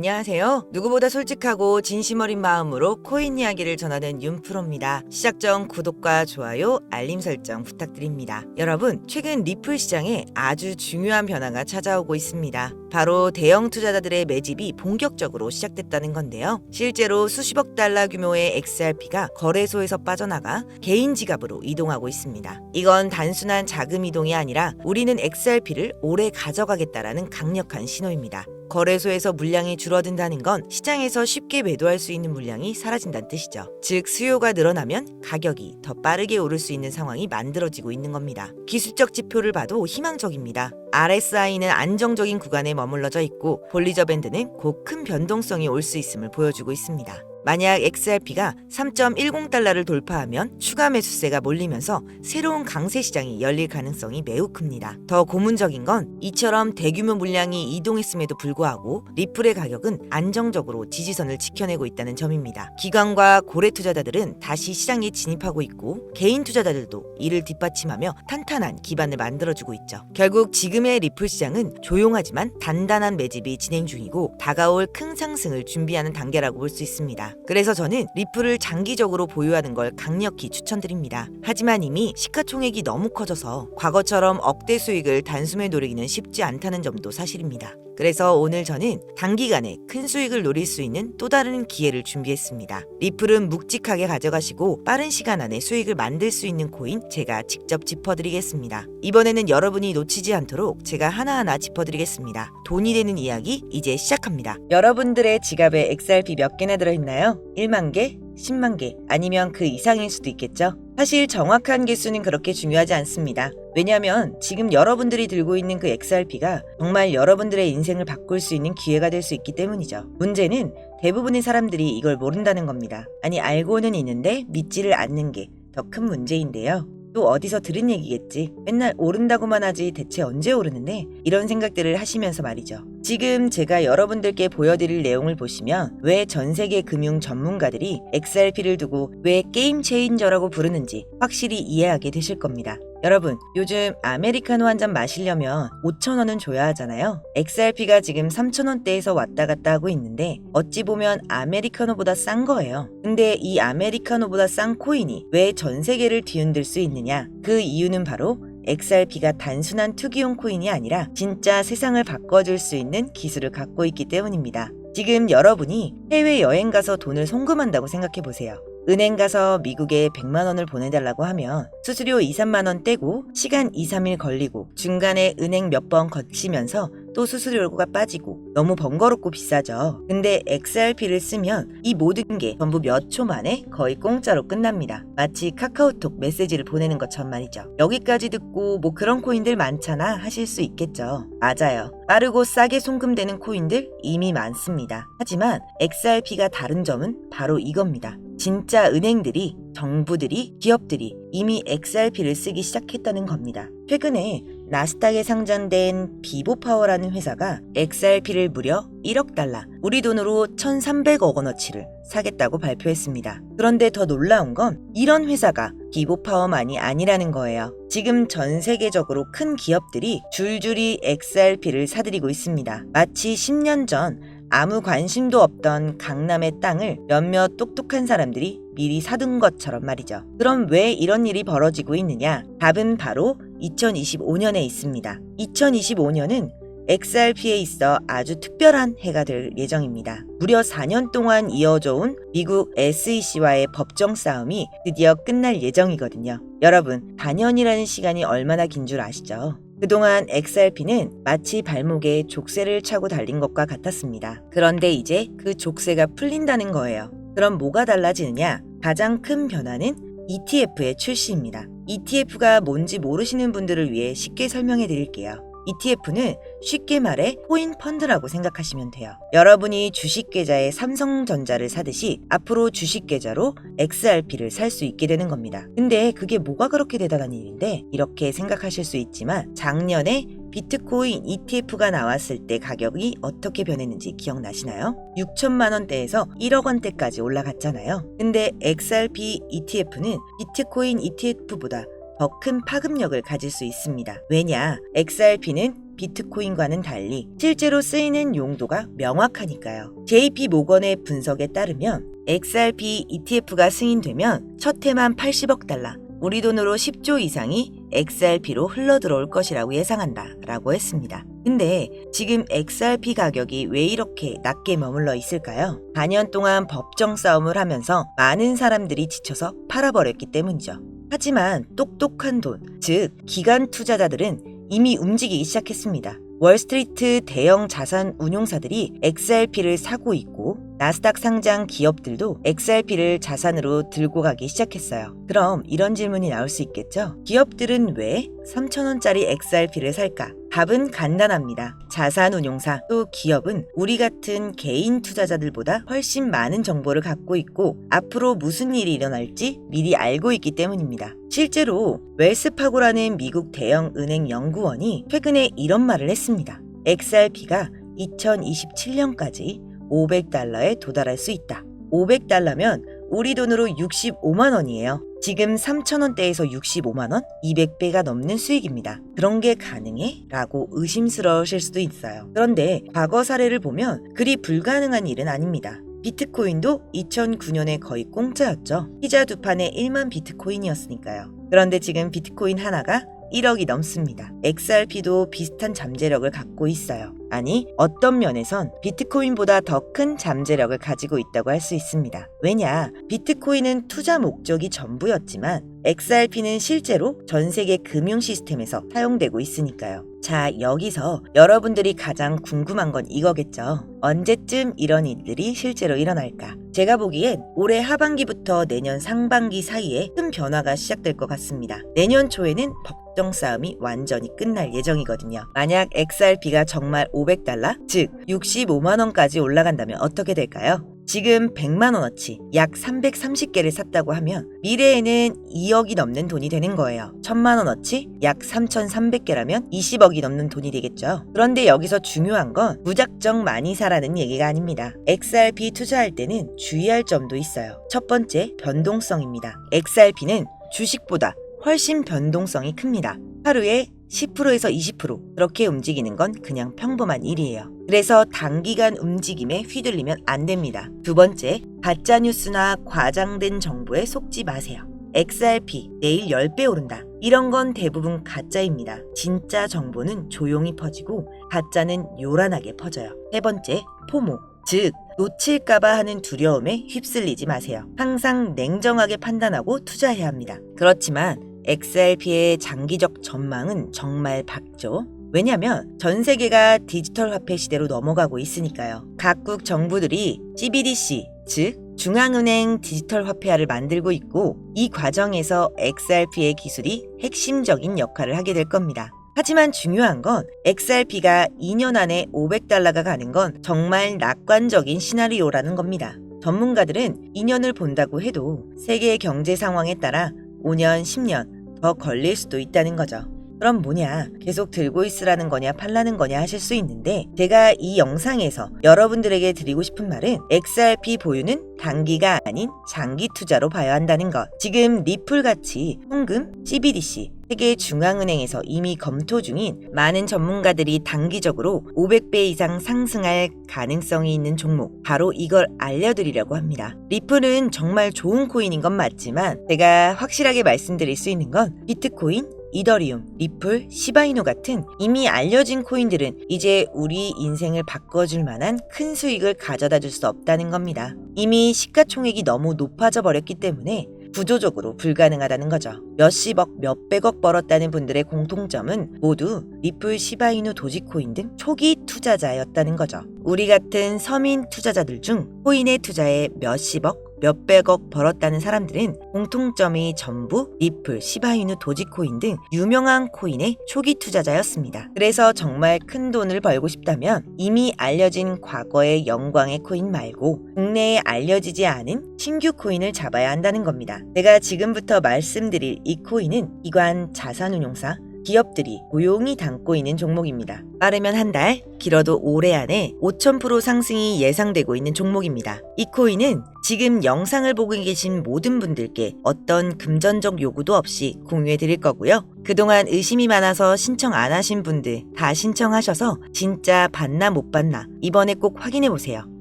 안녕하세요. 누구보다 솔직하고 진심 어린 마음으로 코인 이야기를 전하는 윤프로입니다. 시작 전 구독과 좋아요, 알림 설정 부탁드립니다. 여러분, 최근 리플 시장에 아주 중요한 변화가 찾아오고 있습니다. 바로 대형 투자자들의 매집이 본격적으로 시작됐다는 건데요. 실제로 수십억 달러 규모의 XRP가 거래소에서 빠져나가 개인 지갑으로 이동하고 있습니다. 이건 단순한 자금 이동이 아니라 우리는 XRP를 오래 가져가겠다라는 강력한 신호입니다. 거래소에서 물량이 줄어든다는 건 시장에서 쉽게 매도할 수 있는 물량이 사라진다는 뜻이죠. 즉 수요가 늘어나면 가격이 더 빠르게 오를 수 있는 상황이 만들어지고 있는 겁니다. 기술적 지표를 봐도 희망적입니다. RSI는 안정적인 구간에 머물러져 있고 볼리저 밴드는 곧 큰 변동성이 올 수 있음을 보여주고 있습니다. 만약 XRP가 3.10달러를 돌파하면 추가 매수세가 몰리면서 새로운 강세 시장이 열릴 가능성이 매우 큽니다. 더 고문적인 건 이처럼 대규모 물량이 이동했음에도 불구하고 리플의 가격은 안정적으로 지지선을 지켜내고 있다는 점입니다. 기관과 고래 투자자들은 다시 시장에 진입하고 있고 개인 투자자들도 이를 뒷받침하며 탄탄한 기반을 만들어주고 있죠. 결국 지금의 리플 시장은 조용하지만 단단한 매집이 진행 중이고 다가올 큰 상승을 준비하는 단계라고 볼 수 있습니다. 그래서 저는 리플을 장기적으로 보유하는 걸 강력히 추천드립니다. 하지만 이미 시가총액이 너무 커져서 과거처럼 억대 수익을 단숨에 노리기는 쉽지 않다는 점도 사실입니다. 그래서 오늘 저는 단기간에 큰 수익을 노릴 수 있는 또 다른 기회를 준비했습니다. 리플은 묵직하게 가져가시고 빠른 시간 안에 수익을 만들 수 있는 코인 제가 직접 짚어드리겠습니다. 이번에는 여러분이 놓치지 않도록 제가 하나하나 짚어드리겠습니다. 돈이 되는 이야기 이제 시작합니다. 여러분들의 지갑에 XRP 몇 개나 들어있나요? 1만 개? 10만 개? 아니면 그 이상일 수도 있겠죠? 사실 정확한 개수는 그렇게 중요하지 않습니다. 왜냐하면 지금 여러분들이 들고 있는 그 XRP가 정말 여러분들의 인생을 바꿀 수 있는 기회가 될 수 있기 때문이죠. 문제는 대부분의 사람들이 이걸 모른다는 겁니다. 아니 알고는 있는데 믿지를 않는 게 더 큰 문제인데요. 또 어디서 들은 얘기겠지. 맨날 오른다고만 하지 대체 언제 오르는데? 이런 생각들을 하시면서 말이죠. 지금 제가 여러분들께 보여드릴 내용을 보시면 왜 전 세계 금융 전문가들이 XRP를 두고 왜 게임 체인저라고 부르는지 확실히 이해하게 되실 겁니다. 여러분, 요즘 아메리카노 한 잔 마시려면 5,000원은 줘야 하잖아요. XRP가 지금 3,000원대에서 왔다 갔다 하고 있는데 어찌 보면 아메리카노보다 싼 거예요. 근데 이 아메리카노보다 싼 코인이 왜 전 세계를 뒤흔들 수 있느냐? 그 이유는 바로 XRP가 단순한 투기용 코인이 아니라 진짜 세상을 바꿔줄 수 있는 기술을 갖고 있기 때문입니다. 지금 여러분이 해외여행 가서 돈을 송금한다고 생각해보세요. 은행 가서 미국에 100만 원을 보내달라고 하면 수수료 2, 3만 원 떼고 시간 2, 3일 걸리고 중간에 은행 몇 번 거치면서 또 수수료가 빠지고 너무 번거롭고 비싸죠. 근데 XRP를 쓰면 이 모든 게 전부 몇 초 만에 거의 공짜로 끝납니다. 마치 카카오톡 메시지를 보내는 것처럼 말이죠. 여기까지 듣고 뭐 그런 코인들 많잖아 하실 수 있겠죠. 맞아요. 빠르고 싸게 송금되는 코인들 이미 많습니다. 하지만 XRP가 다른 점은 바로 이겁니다. 진짜 은행들이, 정부들이, 기업들이 이미 XRP를 쓰기 시작했다는 겁니다. 최근에 나스닥에 상장된 비보파워라는 회사가 XRP를 무려 1억 달러, 우리 돈으로 1,300억 원어치를 사겠다고 발표했습니다. 그런데 더 놀라운 건 이런 회사가 비보파워만이 아니라는 거예요. 지금 전 세계적으로 큰 기업들이 줄줄이 XRP를 사들이고 있습니다. 마치 10년 전 아무 관심도 없던 강남의 땅을 몇몇 똑똑한 사람들이 미리 사둔 것처럼 말이죠. 그럼 왜 이런 일이 벌어지고 있느냐? 답은 바로 2025년에 있습니다. 2025년은 XRP에 있어 아주 특별한 해가 될 예정입니다. 무려 4년 동안 이어져 온 미국 SEC와의 법정 싸움이 드디어 끝날 예정이거든요. 여러분, 4년이라는 시간이 얼마나 긴 줄 아시죠? 그동안 XRP는 마치 발목에 족쇄를 차고 달린 것과 같았습니다. 그런데 이제 그 족쇄가 풀린다는 거예요. 그럼 뭐가 달라지느냐? 가장 큰 변화는 ETF의 출시입니다. ETF가 뭔지 모르시는 분들을 위해 쉽게 설명해 드릴게요. ETF는 쉽게 말해 코인 펀드라고 생각하시면 돼요. 여러분이 주식 계좌에 삼성전자를 사듯이 앞으로 주식 계좌로 XRP를 살 수 있게 되는 겁니다. 근데 그게 뭐가 그렇게 대단한 일인데? 이렇게 생각하실 수 있지만 작년에 비트코인 ETF가 나왔을 때 가격이 어떻게 변했는지 기억나시나요? 6천만 원대에서 1억 원대까지 올라갔잖아요. 근데 XRP ETF는 비트코인 ETF보다 더 큰 파급력을 가질 수 있습니다. 왜냐? XRP는 비트코인과는 달리 실제로 쓰이는 용도가 명확하니까요. JP 모건의 분석에 따르면 XRP ETF가 승인되면 첫 해만 80억 달러, 우리 돈으로 10조 이상이 XRP로 흘러들어올 것이라고 예상한다 라고 했습니다. 근데 지금 XRP 가격이 왜 이렇게 낮게 머물러 있을까요? 4년 동안 법정 싸움을 하면서 많은 사람들이 지쳐서 팔아버렸기 때문이죠. 하지만 똑똑한 돈, 즉 기관 투자자들은 이미 움직이기 시작했습니다. 월스트리트 대형 자산 운용사들이 XRP를 사고 있고 나스닥 상장 기업들도 XRP를 자산으로 들고 가기 시작했어요. 그럼 이런 질문이 나올 수 있겠죠? 기업들은 왜 3,000원짜리 XRP를 살까? 답은 간단합니다. 자산 운용사 또 기업은 우리 같은 개인 투자자들보다 훨씬 많은 정보를 갖고 있고 앞으로 무슨 일이 일어날지 미리 알고 있기 때문입니다. 실제로 웰스파고라는 미국 대형 은행 연구원이 최근에 이런 말을 했습니다. XRP가 2027년까지 500달러에 도달할 수 있다. 500달러면 우리 돈으로 65만 원이에요. 지금 3,000원대에서 65만 원? 200배가 넘는 수익입니다. 그런 게 가능해? 라고 의심스러우실 수도 있어요. 그런데 과거 사례를 보면 그리 불가능한 일은 아닙니다. 비트코인도 2009년에 거의 공짜였죠. 피자 두 판에 1만 비트코인이었으니까요. 그런데 지금 비트코인 하나가 1억이 넘습니다. XRP도 비슷한 잠재력을 갖고 있어요. 아니, 어떤 면에선 비트코인보다 더 큰 잠재력을 가지고 있다고 할 수 있습니다. 왜냐, 비트코인은 투자 목적이 전부였지만 XRP는 실제로 전 세계 금융 시스템에서 사용되고 있으니까요. 자, 여기서 여러분들이 가장 궁금한 건 이거겠죠. 언제쯤 이런 일들이 실제로 일어날까? 제가 보기엔 올해 하반기부터 내년 상반기 사이에 큰 변화가 시작될 것 같습니다. 내년 초에는 법정 싸움이 완전히 끝날 예정이거든요. 만약 XRP가 정말 500달러, 즉 65만 원까지 올라간다면 어떻게 될까요? 지금 100만 원어치 약 330개를 샀다고 하면 미래에는 2억이 넘는 돈이 되는 거예요. 1000만 원어치 약 3300개라면 20억이 넘는 돈이 되겠죠. 그런데 여기서 중요한 건 무작정 많이 사라는 얘기가 아닙니다. XRP 투자할 때는 주의할 점도 있어요. 첫 번째, 변동성입니다. XRP는 주식보다 훨씬 변동성이 큽니다. 하루에 10%에서 20% 그렇게 움직이는 건 그냥 평범한 일이에요. 그래서 단기간 움직임에 휘둘리면 안 됩니다. 두 번째, 가짜뉴스나 과장된 정보에 속지 마세요. XRP 내일 10배 오른다. 이런 건 대부분 가짜입니다. 진짜 정보는 조용히 퍼지고 가짜는 요란하게 퍼져요. 세 번째, 포모. 즉, 놓칠까봐 하는 두려움에 휩쓸리지 마세요. 항상 냉정하게 판단하고 투자해야 합니다. 그렇지만 XRP의 장기적 전망은 정말 밝죠. 왜냐하면 전 세계가 디지털 화폐 시대로 넘어가고 있으니까요. 각국 정부들이 CBDC, 즉 중앙은행 디지털 화폐화를 만들고 있고 이 과정에서 XRP의 기술이 핵심적인 역할을 하게 될 겁니다. 하지만 중요한 건 XRP가 2년 안에 500달러가 가는 건 정말 낙관적인 시나리오라는 겁니다. 전문가들은 2년을 본다고 해도 세계 경제 상황에 따라 5년, 10년 더 걸릴 수도 있다는 거죠. 그럼 뭐냐, 계속 들고 있으라는 거냐 팔라는 거냐 하실 수 있는데 제가 이 영상에서 여러분들에게 드리고 싶은 말은 XRP 보유는 단기가 아닌 장기 투자로 봐야 한다는 것. 지금 리플같이 송금, CBDC, 세계 중앙은행에서 이미 검토 중인 많은 전문가들이 단기적으로 500배 이상 상승할 가능성이 있는 종목, 바로 이걸 알려드리려고 합니다. 리플은 정말 좋은 코인인 건 맞지만 제가 확실하게 말씀드릴 수 있는 건 비트코인, 이더리움, 리플, 시바이누 같은 이미 알려진 코인들은 이제 우리 인생을 바꿔줄 만한 큰 수익을 가져다 줄 수 없다는 겁니다. 이미 시가총액이 너무 높아져 버렸기 때문에 구조적으로 불가능하다는 거죠. 몇십억, 몇백억 벌었다는 분들의 공통점은 모두 리플, 시바이누, 도지코인 등 초기 투자자였다는 거죠. 우리 같은 서민 투자자들 중 코인에 투자해 몇십억, 몇백억 벌었다는 사람들은 공통점이 전부 리플, 시바이누, 도지코인 등 유명한 코인의 초기 투자자였습니다. 그래서 정말 큰 돈을 벌고 싶다면 이미 알려진 과거의 영광의 코인 말고 국내에 알려지지 않은 신규 코인을 잡아야 한다는 겁니다. 제가 지금부터 말씀드릴 이 코인은 기관 자산운용사, 기업들이 조용히 담고 있는 종목입니다. 빠르면 한 달, 길어도 올해 안에 5000% 상승이 예상되고 있는 종목입니다. 이 코인은 지금 영상을 보고 계신 모든 분들께 어떤 금전적 요구도 없이 공유해 드릴 거고요. 그동안 의심이 많아서 신청 안 하신 분들 다 신청하셔서 진짜 받나 못 받나 이번에 꼭 확인해 보세요.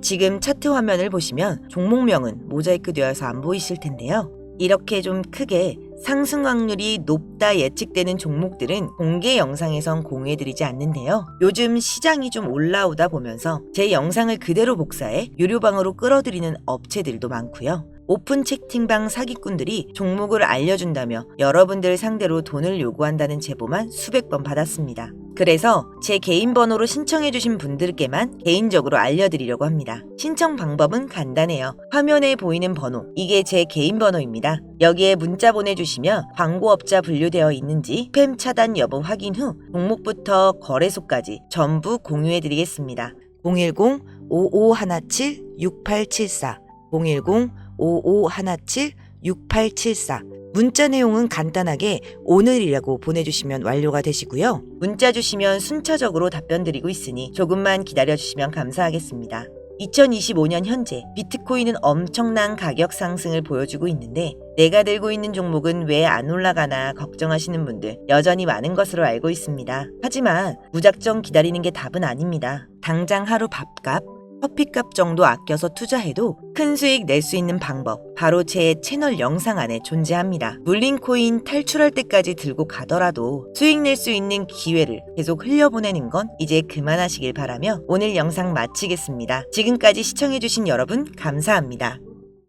지금 차트 화면을 보시면 종목명은 모자이크 되어서 안 보이실 텐데요. 이렇게 좀 크게 상승 확률이 높다 예측되는 종목들은 공개 영상에선 공유해드리지 않는데요. 요즘 시장이 좀 올라오다 보면서 제 영상을 그대로 복사해 유료방으로 끌어들이는 업체들도 많고요. 오픈 채팅방 사기꾼들이 종목을 알려준다며 여러분들 상대로 돈을 요구한다는 제보만 수백 번 받았습니다. 그래서 제 개인 번호로 신청해주신 분들께만 개인적으로 알려드리려고 합니다. 신청 방법은 간단해요. 화면에 보이는 번호, 이게 제 개인 번호입니다. 여기에 문자 보내주시면 광고업자 분류되어 있는지 스팸 차단 여부 확인 후 종목부터 거래소까지 전부 공유해드리겠습니다. 010-5517-6874 010-5517-6874 문자 내용은 간단하게 오늘이라고 보내주시면 완료가 되시고요. 문자 주시면 순차적으로 답변 드리고 있으니 조금만 기다려주시면 감사하겠습니다. 2025년 현재 비트코인은 엄청난 가격 상승을 보여주고 있는데 내가 들고 있는 종목은 왜 안 올라가나 걱정하시는 분들 여전히 많은 것으로 알고 있습니다. 하지만 무작정 기다리는 게 답은 아닙니다. 당장 하루 밥값, 커피값 정도 아껴서 투자해도 큰 수익 낼 수 있는 방법 바로 제 채널 영상 안에 존재합니다. 물린 코인 탈출할 때까지 들고 가더라도 수익 낼 수 있는 기회를 계속 흘려보내는 건 이제 그만하시길 바라며 오늘 영상 마치겠습니다. 지금까지 시청해주신 여러분 감사합니다.